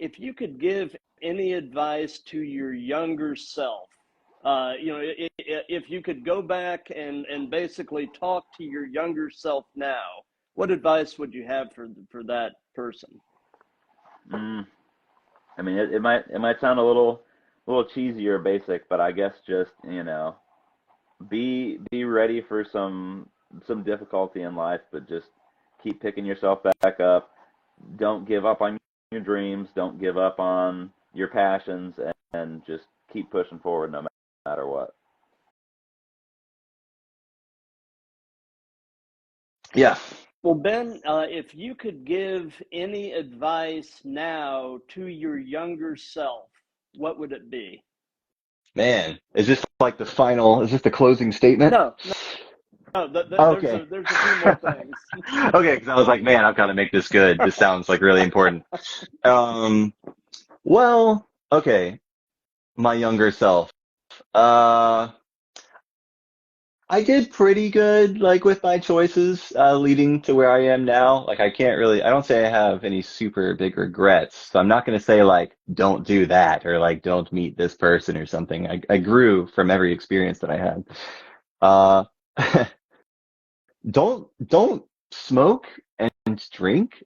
if you could give any advice to your younger self, if you could go back and basically talk to your younger self now, what advice would you have for that person? I mean, it might sound a little cheesy or basic, but I guess just, be ready for some difficulty in life, but just keep picking yourself back up. Don't give up on your dreams. Don't give up on your passions, and just keep pushing forward no matter what. Yeah. Well, Ben, if you could give any advice now to your younger self, what would it be? Man, is this like the final, is this the closing statement? No, Okay. there's a few more things. Okay, because I was like, man, I've got to make this good. This sounds like really important. Um, well, okay, my younger self. Uh, I did pretty good, like with my choices, leading to where I am now. Like, I don't say I have any super big regrets. So I'm not going to say like, don't do that or like, don't meet this person or something. I grew from every experience that I had. Uh, don't smoke and drink.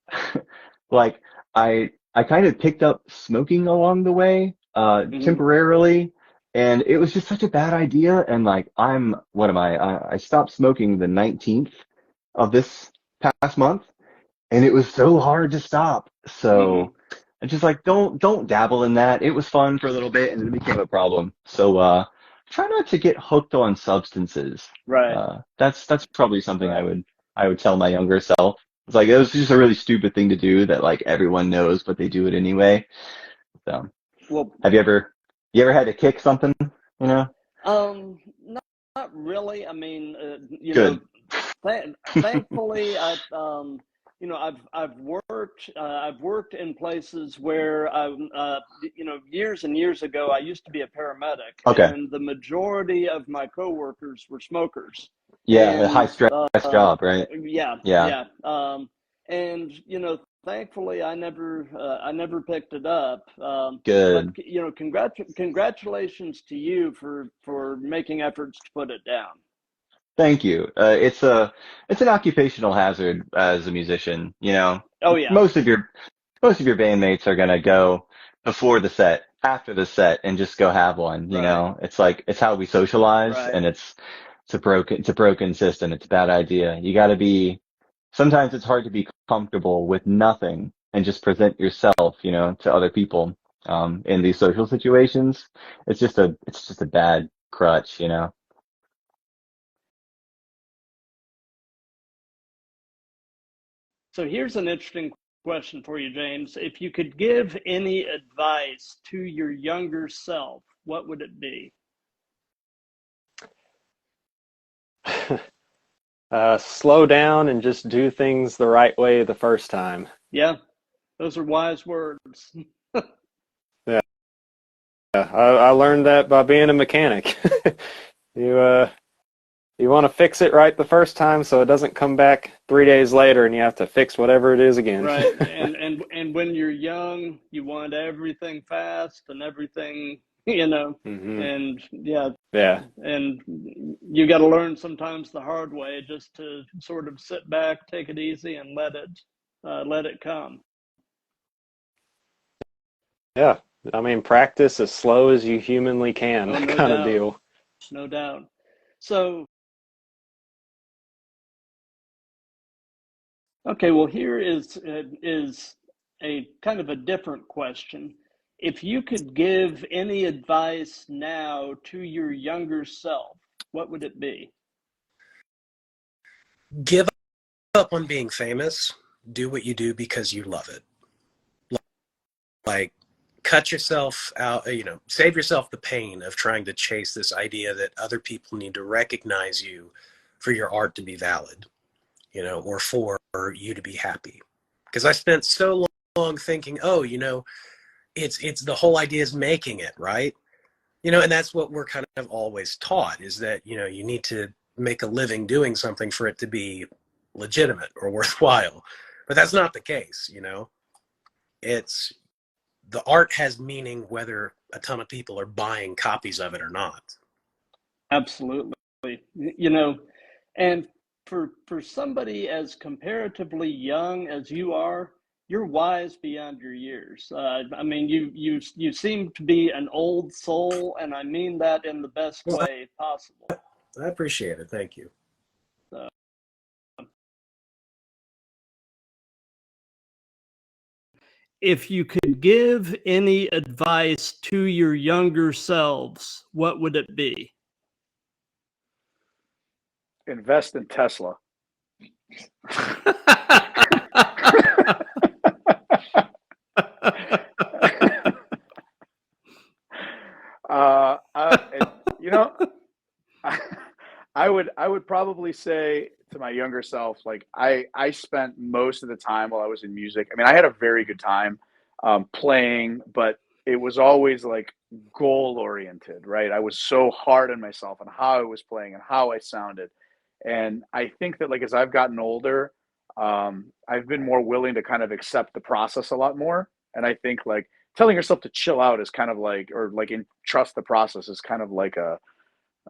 Like I kind of picked up smoking along the way, Hmm. temporarily, and it was just such a bad idea. And like what am I stopped smoking the 19th of this past month, and it was so hard to stop. Hmm. So I just like don't dabble in that. It was fun for a little bit, and then it became a problem. So try not to get hooked on substances. Right, That's probably something right. I would tell my younger self. It's like it was just a really stupid thing to do that like everyone knows, but they do it anyway. So Well, have you ever had to kick something? You know? not really. I mean, Good. thankfully, I've worked in places where years and years ago, I used to be a paramedic, Okay. and the majority of my coworkers were smokers, Yeah, a high and stress job, right? yeah, Yeah. yeah, and thankfully, I never picked it up. But Good. congratulations to you for making efforts to put it down. Thank you. It's an occupational hazard as a musician. You know, Oh yeah, most of your most of your bandmates are gonna go before the set, after the set, and just go have one. You right, know, it's like it's how we socialize, right. and it's a broken system. It's a bad idea. You got to be. Sometimes it's hard to be comfortable with nothing and just present yourself, to other people. In these social situations, it's just a bad crutch. So here's an interesting question for you, James. If you could give any advice to your younger self, what would it be? Slow down and just do things the right way the first time. Yeah, those are wise words. Yeah, I learned that by being a mechanic. You you want to fix it right the first time so it doesn't come back 3 days later and you have to fix whatever it is again. Right. And when you're young, you want everything fast and everything, Hmm. and yeah, Yeah, and you got to learn sometimes the hard way just to sort of sit back, take it easy, and let it come. yeah. I mean, practice as slow as you humanly can, Oh, that no kind of doubt, deal. no doubt. So, okay, well, here is a kind of a different question. If you could give any advice now to your younger self, what would it be? Give up on being famous. Do what you do because you love it. Like, cut yourself out, save yourself the pain of trying to chase this idea that other people need to recognize you for your art to be valid, or for you to be happy. Because I spent so long thinking, oh, it's the whole idea is making it, right? And that's what we're kind of always taught, is that, you need to make a living doing something for it to be legitimate or worthwhile. But that's not the case. It's the art has meaning whether a ton of people are buying copies of it or not. Absolutely. You know, and for somebody as comparatively young as you are, you're wise beyond your years. I mean, you seem to be an old soul, and I mean that in the best Well, way possible. I appreciate it. Thank you. So, if you could give any advice to your younger selves, what would it be? Invest in Tesla. You know, I would probably say to my younger self, like I spent most of the time while I was in music. I mean, I had a very good time playing, but it was always like goal oriented, right? I was so hard on myself and how I was playing and how I sounded. And I think that like as I've gotten older, I've been more willing to kind of accept the process a lot more. And I think like telling yourself to chill out is kind of like, or like trust the process is kind of like a,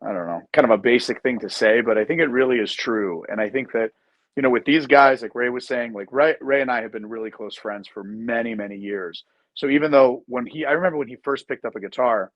I don't know, kind of a basic thing to say, but I think it really is true. And I think that, you know, with these guys, like Ray was saying, like Ray and I have been really close friends for many, many years. So even though I remember when he first picked up a guitar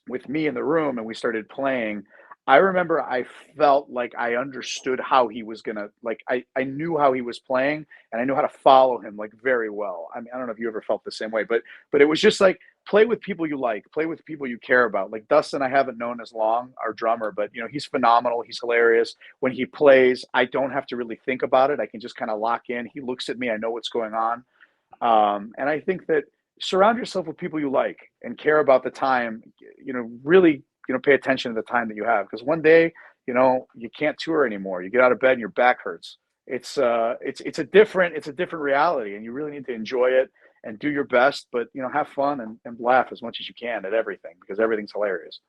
with me in the room and we started playing, I remember I felt like I understood how he was gonna like I knew how he was playing and I knew how to follow him like very well. I mean, I don't know if you ever felt the same way, but it was just like play with people you like, play with people you care about. Like Dustin, I haven't known as long, our drummer, but you know, he's phenomenal. He's hilarious. When he plays, I don't have to really think about it. I can just kind of lock in. He looks at me, I know what's going on. And I think that surround yourself with people you like and care about the time, you know, really, you know, pay attention to the time that you have. Because one day, you know, you can't tour anymore. You get out of bed and your back hurts. It's a different reality and you really need to enjoy it and do your best, but you know, have fun and laugh as much as you can at everything because everything's hilarious.